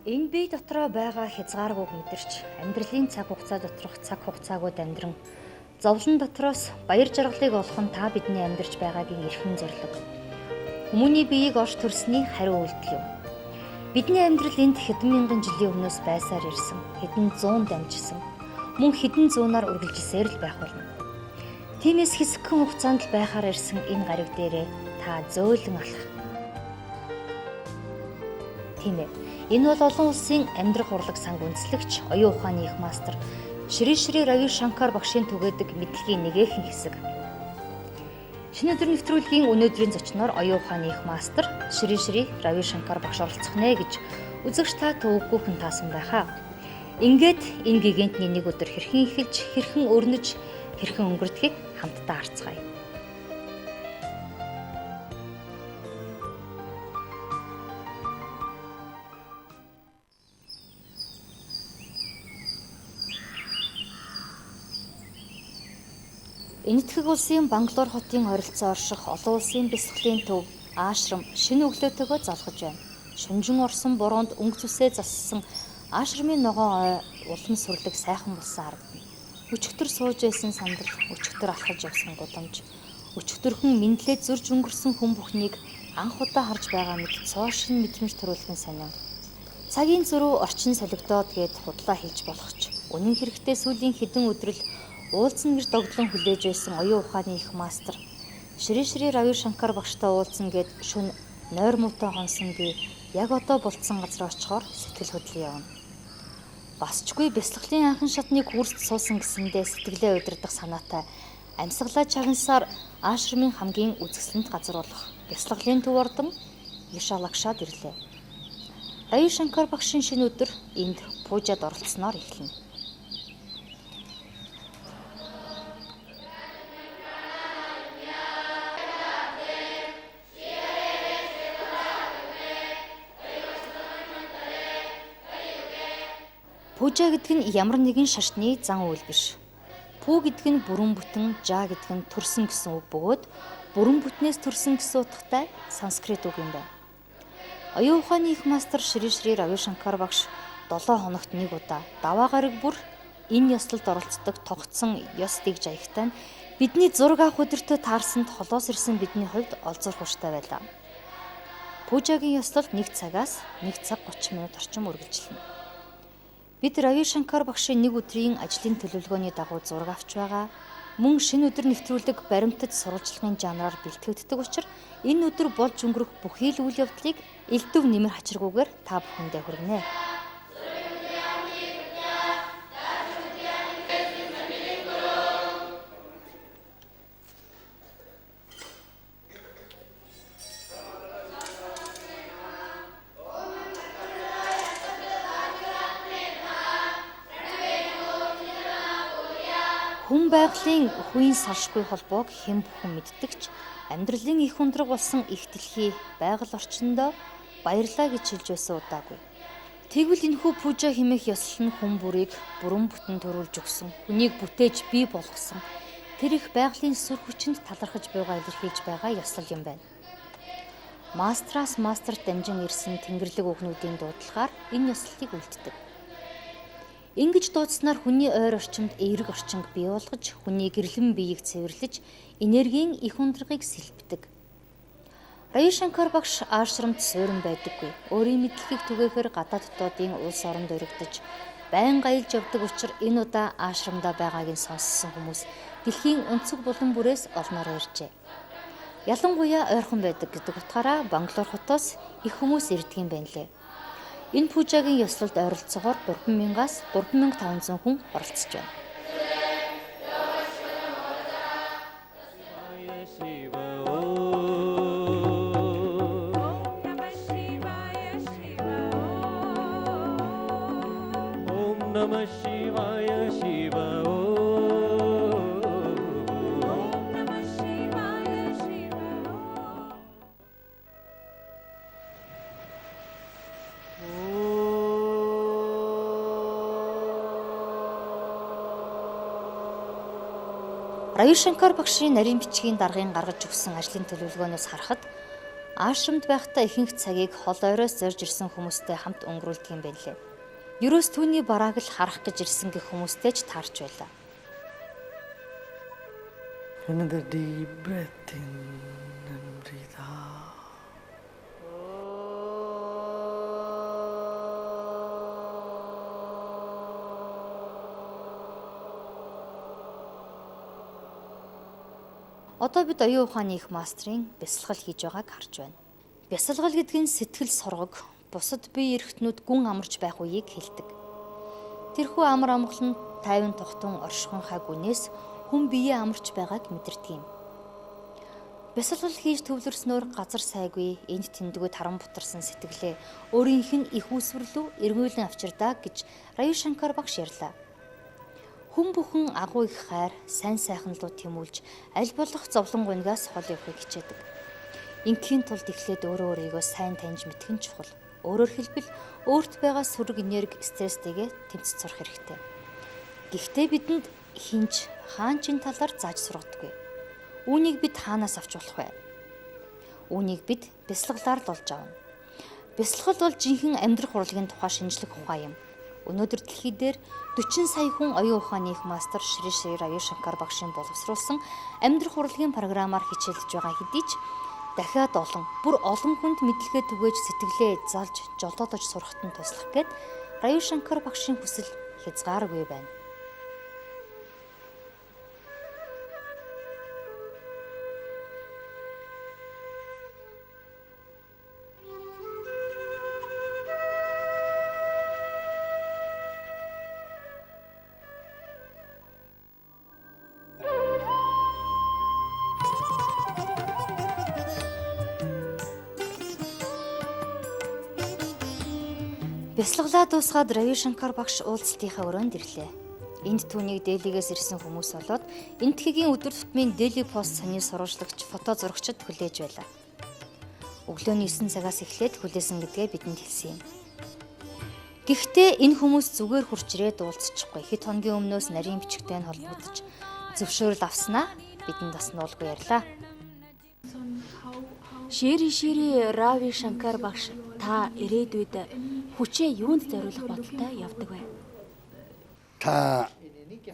Энэ бие дотроо байгаа хязгааргүйг мэдэрч амьдралын цаг хугацаа доторх цаг хугацаагууд амьдран зовлон дотроос баяр жаргалыг олох нь та бидний амьдарч байгаагийн эрхэм зорилго. Хүмүүний биеийг орж төрсний хариу үйлдэл юм. Бидний амьдрал энд хэдэн мянган жилийн өмнөөс байсаар ирсэн, хэдэн зуун дамжсан, мөн хэдэн зуунаар үргэлжилсээр л байх болно. Тиймээс хэсэгхэн хугацаанд л байхаар ирсэн энэ гариг дээрээ та зөөлөн алах. Тийм ээ. Энэ бол олон улсын амьдрах урлаг санг үндэслэгч, оюун ухааны их мастер Шри Рави Шанкар багшийн түгээдэг мэдлэгийн нэгэн хэсэг. Шинэ өдрийн нэвтрүүлгийн өнөөдрийн зочноор оюун ухааны их мастер Шри Рави Шанкар багш оролцох нэ гэж үзэгч та төвөггүйхэн таасан байхаа. Ингээд энэ гигантны нэг өдөр хэрхэн эхэлж, хэрхэн өрнөж, хэрхэн өнгөрдгийг хамтдаа харцгаая. Энэтхэг улсын Бангалор хотын ойролцоо орших олон улсын бясалгалын төв Аашрам шинэ өглөөтэйгөө залгаж байна. Шүнжин орсон бороонд өнгө зүсээ зассан Аашрамын ногоон ой улам сүрлэг сайхан болсон харагдана. Өчигдөр сууж байсан сандал, өчигдөр алхаж явсан гудамж, өчигдөрхөн мэдлээ зөрж өнгөрсөн хүн бүхнийг анх удаа харж байгаа мэт цоошин мэдрэмж төрүүлхэн санив. Цагийн зөрүү орчин солигдоод гээд худлаа хийж болох ч үнэн хэрэгтээ сүүлийн хэдэн өдрөл уулзсан гэж догдлон хүлээж байсан оюун ухааны их мастер Шри Рави Шанкар багштай уулзсан гээд шөнө нойр муутай хонсон би яг одоо болцсон газар очихоор сэтгэл хөдлөн явна. Басчгүй бясалгалын анхан шатныг хүрст суусан гэсэндээ сэтгэлээ удирдах санаатай амьсгалаа чагнасаар Аашрамын хамгийн үзэсгэлэнт газар болох бясалгалын төв ордон Вишалагшаад ирлээ. Рави Шанкар багшийн шинэ өдөр энд пужад оролцсноор эхэлнэ. Пужа гэдэг нь ямар нэгэн шашны зан үйл биш. Пүү гэдэг нь бүрэн бүтэн, жа гэдэг нь төрсөн гэсэн үг бөгөөд бүрэн бүтнээс төрсөн гэсэн утгатай санскрит үг юм байна. Оюун ухааны их мастер Шри Рави Шанкар багш 7 хоногт нэг удаа даваа гараг бүр энэ ёслолд оролцдог тогтсон ёс дэгж аягтай нь бидний зураг авах өдөртөө таарсанд холоос ирсэн бидний хувьд олзуурах хүчтэй байлаа. Пужагийн ёслолд 1 цагаас 1 цаг 30 минут орчим үргэлжилнэ. Бид Рави Шанкар багшийн нэг өдрийн ажлын төлөвлөгөөний дагуу зураг авч байгаа. Мөн шинэ өдөр нэвтрүүлэг баримтат сурвалжлагын жанраар бэлтгэгддэг учраас энэ өдөр болж өнгөрөх бүхий л үйл явдлыг элдв нэмэр хачиргүйгээр та бүхэндээ хүргэнэ. Хүн байгалийн үеийн салшгүй холбоог хэн бүхэн мэддэгч амьдралын их ундраг болсон их дэлхий байгаль орчиндөө баярлаа гэж хэлж байсан удаагүй. Тэгвэл энэхүү пужа хэмээх ёслол нь хүн бүрийг бүрэн бүтэн төрүүлж өгсөн, хүнийг бүтээж бий болгосон тэр их байгалийн сүр хүчинд талархаж буйгаа илэрхийлж байгаа ёслол юм байна. Мастераас мастер дамжин ирсэн тэнгэрлэг үгнүүдийн дуудлагаар энэ ёслолыг үлддэг. Ингэж дуудснаар хүний ойр орчимд эерэг орчинг бий болгож, хүний гэрлэн биеийг цэвэрлэж, энергийн их ундрагыг сэлбдэг. Рави Шанкар багш Аашрамд суурин байдаггүй. Өөрийн мэдлэгийг түгээхээр гадаад дотоодын улс оронд өргөдөж, байнга аялж явдаг учраас энэ удаа Аашрамдаа байгааг нь сонссон хүмүүс дэлхийн өнцөг булан бүрээс олноор иржээ. Ялангуяа ойрхон байдаг гэдэг утгаараа Бангалор хотоос их хүмүүс ирдэг юм байна лээ. Энэ пужагийн ёслолд ойролцоогоор 3000-аас 3500 хүн оролцож байна. Рави Шанкар багшийн нарийн бичгийн даргын гаргаж өгсөн ажлын төлөвлөгөөнөөс харахад Аашрамд байхдаа ихэнх цагийг хол ойроос зорж ирсэн хүмүүстэй хамт өнгөрүүлдэг юм байлээ. Ерөөс түүний барааг л харах гэж ирсэн гэх хүмүүстэй ч таарч байлаа. Another deep breath in and breathe out. Одоо бид оюун ухааны их мастрын бясалгал хийж байгааг харж байна. Бясалгал гэдэг нь сэтгэл сургаг, бусад бие эрхтнүүд гүн амарч байх үеийг хэлдэг. Тэрхүү амар амгалан тайван тухтун оршихуйнхаа гүнээс хүн биеэ амарч байгааг мэдэрдэг юм. Бясалгал хийж төвлөрснөөр газар сайгүй, энд тэндгүүд харан бутарсан сэтгэлээ өөрийнх нь их үүсвэрлүү эргүүлэн авчирдаа гэж Рави Шанкар багш ярьлаа. Хүн бүхэн агуу их хайр, сайн сайхан луу тэмүүлж, аль болох зовлон гуйгаас хол явахыг хичээдэг. Ингийн тулд эхлээд өөрөө өөрийгөө сайн таньж мэдэх нь чухал. Өөрөөр хэлбэл өөрт байгаа сүрэг энерги, стресстэйгээ тэмцэж сурах хэрэгтэй. Гэхдээ бидэнд хинж, хаан чин талаар зааж сургадаггүй. Үүнийг бид хаанаас авч болох вэ? Үүнийг бид бясалгалаар л олж авна. Бясалгал бол жинхэнэ амьдрах урлагийн тухай шинжлэх ухаан юм. Өнөөдөр дэлхий дээр 40 сая хүн оюун ухааны их мастер Шри Рави Шанкар багшийн боловсруулсан амьдрах урлагийн програмаар хичээлж байгаа хэдий ч дахиад бүр олон хүнд мэдлэгээ түгээж сэтгэлээ залж жолоодож сурахад нь туслах гэд Рави Шанкар багшийн хүсэл хязгааргүй байна. Бясалгалаа дуусгаад Рави Шанкар багш уулзалтынхаа өрөөнд ирлээ. Энд түүнийг Делигээс ирсэн хүмүүс болоод энэтхэгийн өдөр тутмын Дели пост саний сурвалжлагч, фото зурагчид хүлээж байлаа. Өглөөний 9 цагаас эхлээд хүлээсэн гэдгээ бидэнд хэлсэн юм. Гэхдээ энэ хүмүүс зүгээр хурч ирээд уулзчихгүй. Хэд хоногийн өмнөөс нарийн бичгтэй нь холбогдож зөвшөөрөл авснаа бидэнд бас нуулгүй ярьлаа. Шири Рави Шанкар багш та ирээдүйд хүчээ юунд зориулах бодолтой явдаг вэ? Та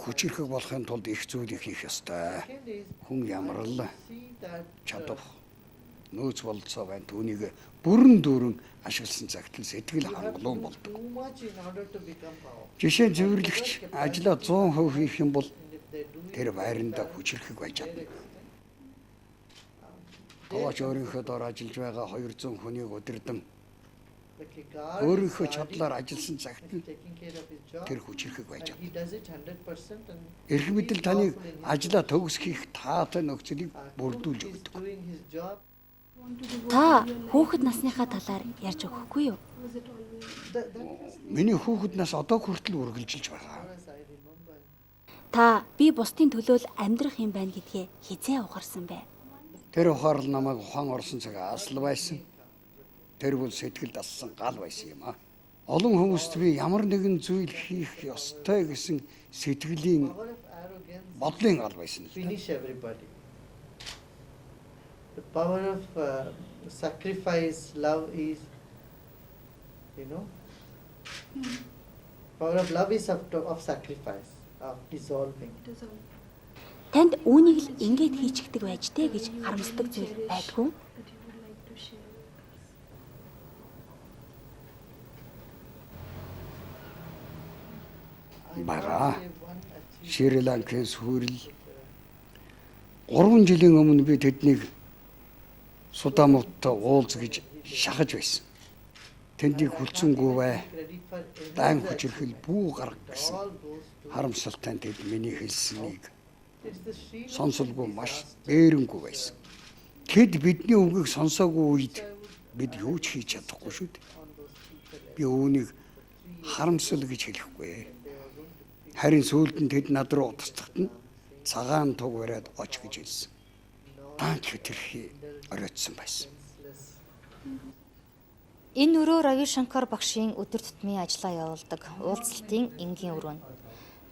хүчирхэг болохын тулд их зүйлийг хийх ёстой. Хүн ямар л чадах нөөц болцоо байна. Түүнийг бүрэн дүүрэн ашигласан цагт л сэтгэл хангалуун болдог. Жишээ зөвөрлөгч ажлаа 100% хийх юм бол тэр байранда хүчирхэг байж чадна. Тооч өөрийнхөө дор ажиллаж байгаа 200 хүнийг удирдан өөрийнхөө чадлаар ажилласан цагт тэр хүчирхэг байж чадна. Эрх мэдэл таныг ажлаа төгсгөх таатай нөхцөлийг бүрдүүлж өгдөг. Та хүүхэд насныхаа талаар ярьж өгөхгүй юу? Миний хүүхэд нас одоо хүртэл үргэлжилж байгаа. Та би бусдын төлөө амьдрах юм байна гэдгээ хизээ ухаарсан бэ? Тэр ухаарл намайг ухаан орсон цагаас л байсан. Тэр бол сэтгэл дассан гал байсан юм а. Олон хүмүүст би ямар нэгэн зүйл хийх ёстой гэсэн сэтгэлийн бодлын гал байсан. The power of sacrifice, love is, power of love is of sacrifice, of dissolving. Танд үүнийг л ингээд хийчихдэг байж тээ гэж харамсдаг зүйл байдгүй. Бага Шри Ланкийн сүрэл 3 жилийн өмнө би тэднийг Судамуттай уулз гэж шахаж байсан. Тэндийг хүлцэнгүй бай. Дан хүчирхэл бүү гарга гэсэн харамсалтай тэд миний хэлснийг сонсолгүй маш бээрэнгүй байсан. Тэд бидний үгийг сонсоогүй үед бид юу ч хийж чадахгүй шүү дээ. Би үүнийг харамсал гэж хэлэхгүй. Харин сүүлд нь тэд над руу устгахад нь цагаан туг бариад оч гэж хэлсэн. Танч хэтэрхий оройтсон байсан. Энэ өрөө Рави Шанкар багшийн өдөр тутмын ажлаа явуулдаг уулзалтын энгийн өрөө.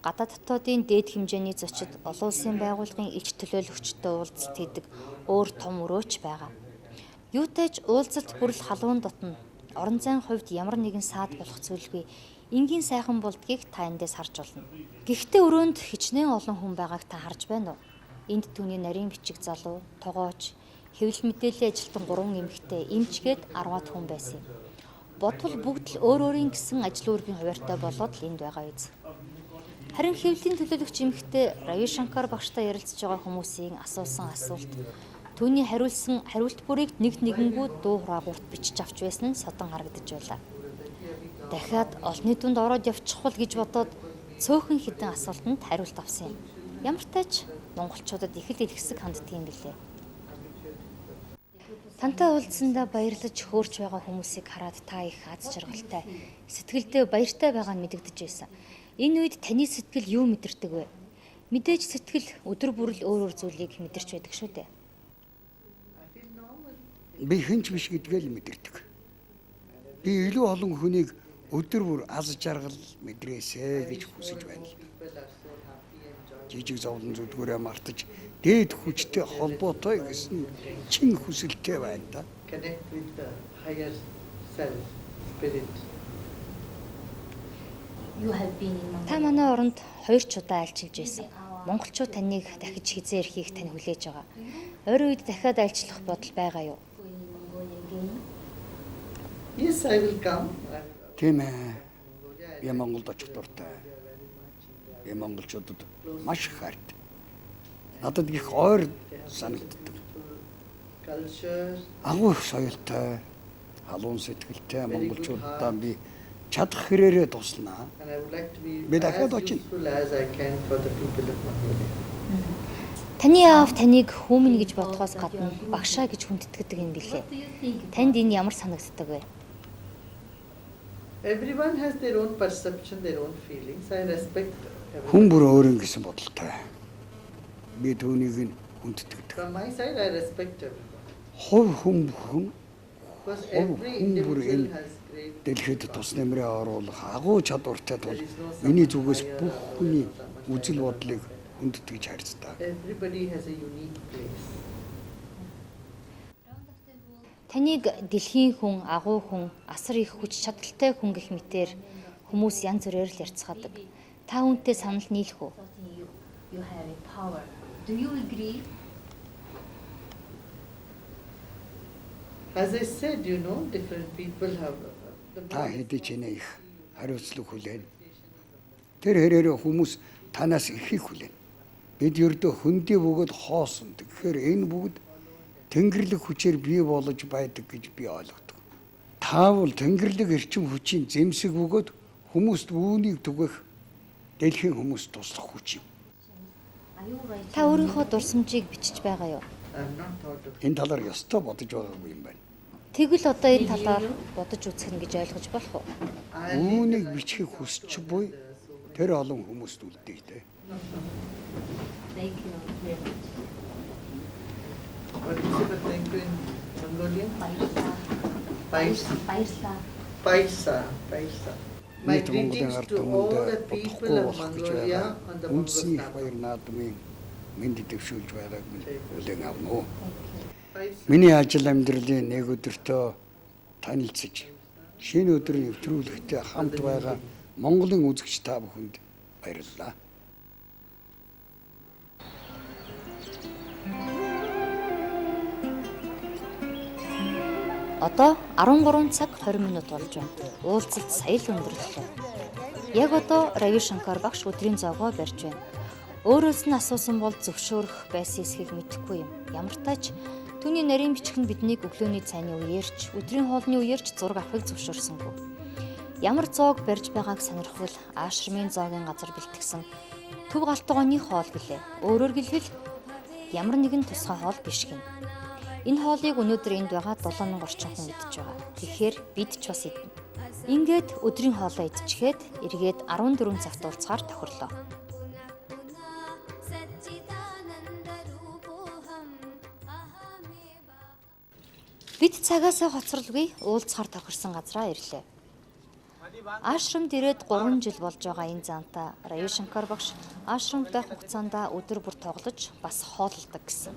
Гадаад дотоодын дээд хэмжээний зочид олон улсын байгууллагын элч төлөөлөгчтэй уулзалт хийдэг өөр том өрөөч байгаа. Юутайч уулзалт бүрэл халуун дотно. Орон зайн хувьд ямар нэгэн саад болох зүйлгүй. Энгийн сайхан болдгийг та эндээс харж болно. Гэхдээ өрөөнд хичнээн олон хүн байгааг та харж байна уу? Энд түүний нарийн бичиг залуу, тогооч, хэвлэл мэдээллийн ажилтан 3 эмэгтэй, эмчгээд 10-аад хүн байсан юм. Бодвол бүгд л өөр өөрийн гэсэн ажил үүргийн хуваартай болоод л энд байгаа биз. Харин хэвлэлийн төлөөлөгч эмэгтэй Рави Шанкар багштай ярилцж байгаа хүмүүсийн асуусан асуулт түүний хариулт бүрийг нэгэнгүү дуу хураагуурт бичиж авч байсан нь содон харагдаж байлаа. Дахиад олонний дүнд ороод явчихвал гэж бодоод цөөхөн хідэн асуултанд хариулт авсан юм. Ямар ч тач монголчуудад их л илгэсэг ханддаг юм билээ. Тантай уулзсандаа баярлаж хөөрч байгаа хүмүүсийг хараад та их аз жаргалтай, сэтгэлдээ баяртай байгаа нь мэдэгдэж байсан. Энэ үед таны сэтгэл юу мэдэрдэг вэ? Мэдээж сэтгэл өдөр бүрл өөр зүйлийг мэдэрч байдаг шүү дээ. Би хинч биш гэдгээ л мэдэрдэг. Би илүү олон хүнийг өдөр бүр аз жаргал мэдрээсэ гэж хүсэж байна. Жижиг зовлон зүдгүүрээ мартаж дээд хүчтэй холбоотой гэсэн чин хүсэлтэй байна да. Connect with the higher self, spirit. Та манай оронд 2 удаа альчилж байсан. Монголчууд таныг дахиж хизээ ирэхийг тань хүлээж байгаа. Ойрын үед дахиад альчлах бодол байгаа юу? Yes, I will come. Тийм ээ. Би Монголд очих дуртай. Би монголчуудад маш их хайртай. Надад их ойр санагддаг. Culture. Агуу их соёлтой, халуун сэтгэлтэй монголчуудаа би чадах хэрээрээ туслана. And I would like to be Би дахиад as очино. useful as I can for the people of Mongolia. Таны аав таныг хүмүн гэж бодхоос гадна багшаа гэж хүндэтгдэг юм билээ. Танд энэ ямар санагддаг вэ? Everyone has their own perception, their own feelings. I respect Хүн everyone. бүр өөрийн гэсэн бодолтой. Би түүнийг нь хүндэтгдэг. From my side, I respect everyone. Хувь хүн Because Oh, every хүн бүр individual энэ has great. дэлхийд тус нэмрээ оруулах агуу чадвартай тул миний зүгээс бүх хүний үзэл бодлыг хүндэтгэж харьцдаг. Everybody has a unique place. Таныг дэлхийн хүн, агуу хүн, асар их хүч чадалтай хүн гэх мэтээр хүмүүс янз бүрээр л ярьцгаадаг. Та үүнтэй санал нийлэх үү? As I said, different people have the Та хэдий ч нэ их хариуцлага хүлээн. Тэр хэрээрээ хүмүүс танаас ихийг хүлээн. Бид ердөө хөндий бөгөөд хоосон. Тэгэхээр энэ бүгд тэнгэрлэг хүчээр бий болж байдаг гэж би ойлгодог. Таавал тэнгэрлэг эрчим хүчийн зэмсэг бөгөөд хүмүүст үүнийг түгэх дэлхийн хүмүүст туслах хүч юм. Та өөрийнхөө дурсамжийг бичиж байгаа юу? I've not thought of Энэ талаар ёстой бодож байгаагүй юм байна. Тэгвэл одоо энэ талаар бодож үзэх нь гэж ойлгож болох уу? Үүнийг бичихийг хүсч буй тэр олон хүмүүст үлдээ дээ. what is it, thank you in Mongolian? Paisa. Paisa. My Нийт Монголын greetings ард to all the түмэнд people бодохгүй of болох гэж Mongolia байгаа. on the Үндсийн их Mongol баяр наадмын мэнд дэвшүүлж байгааг минь хүлээн авна уу. Paisa. Миний ажил амьдралын нэг өдөртөө танилцж шинэ өдрийн нэвтрүүлэгтээ хамт байгаа Монголын үзэгч та бүхэнд баярлалаа. Одоо 13 цаг 20 минут болж байна. Уулзалт сая л өндөрлөө. Яг одоо Рави Шанкар багш өдрийн зоогоо барьж байна. Өөрөөс нь асуусан бол зөвшөөрөх байсан эсхийг мэдэхгүй юм. Ямар тач түүний нарийн бичих нь биднийг өглөөний цайны үеэрч, өдрийн хоолны үеэрч зураг авахыг зөвшөөрсөнгүй. Ямар зоог барьж байгааг сонирхвол аашрмын зоогийн газар бэлтгэсэн төв галтгооны хоол гэлээ. Өөрөөр хэлбэл ямар нэгэн тусгай хоол биш гин. Энэ хоолыг өнөөдөр энд байгаа 7000 орчим хүн идэж байгаа. Тэгэхээр бид ч бас идэнэ. Ингээд өдрийн хоолоо идчихээд эргээд 14 цагт уулзгаар тохирлоо. Бид цагаасаа хоцролгүй уулзгаар тохирсон газраа ирлээ. Аашрамд ирээд 3 жил болж байгаа энэ зантаа Рави Шанкар багш аашрамд байх хугацаанд өдөр бүр тоглож бас хооллдог гэсэн.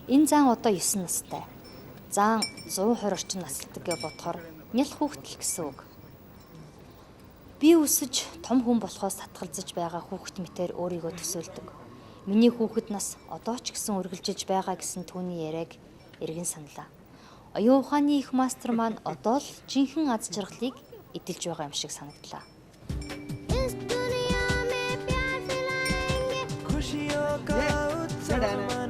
Энэ зан одоо 9 настай. Зан 120 орчим настай гэж бодохоор нял хүүхдэл гэсэн үг. Би өсөж том хүн болохоос татгалзаж байгаа хүүхэд мэтээр өөрийгөө төсөөлдөг. Миний хүүхэд нас одоо ч гэсэн үргэлжилж байгаа гэсэн түүний яриаг эргэн саналаа. Оюун ухааны их мастер маань одоо л жинхэнэ аз жаргалыг эдэлж байгаа юм шиг санагдлаа. खुशियों का उत्सव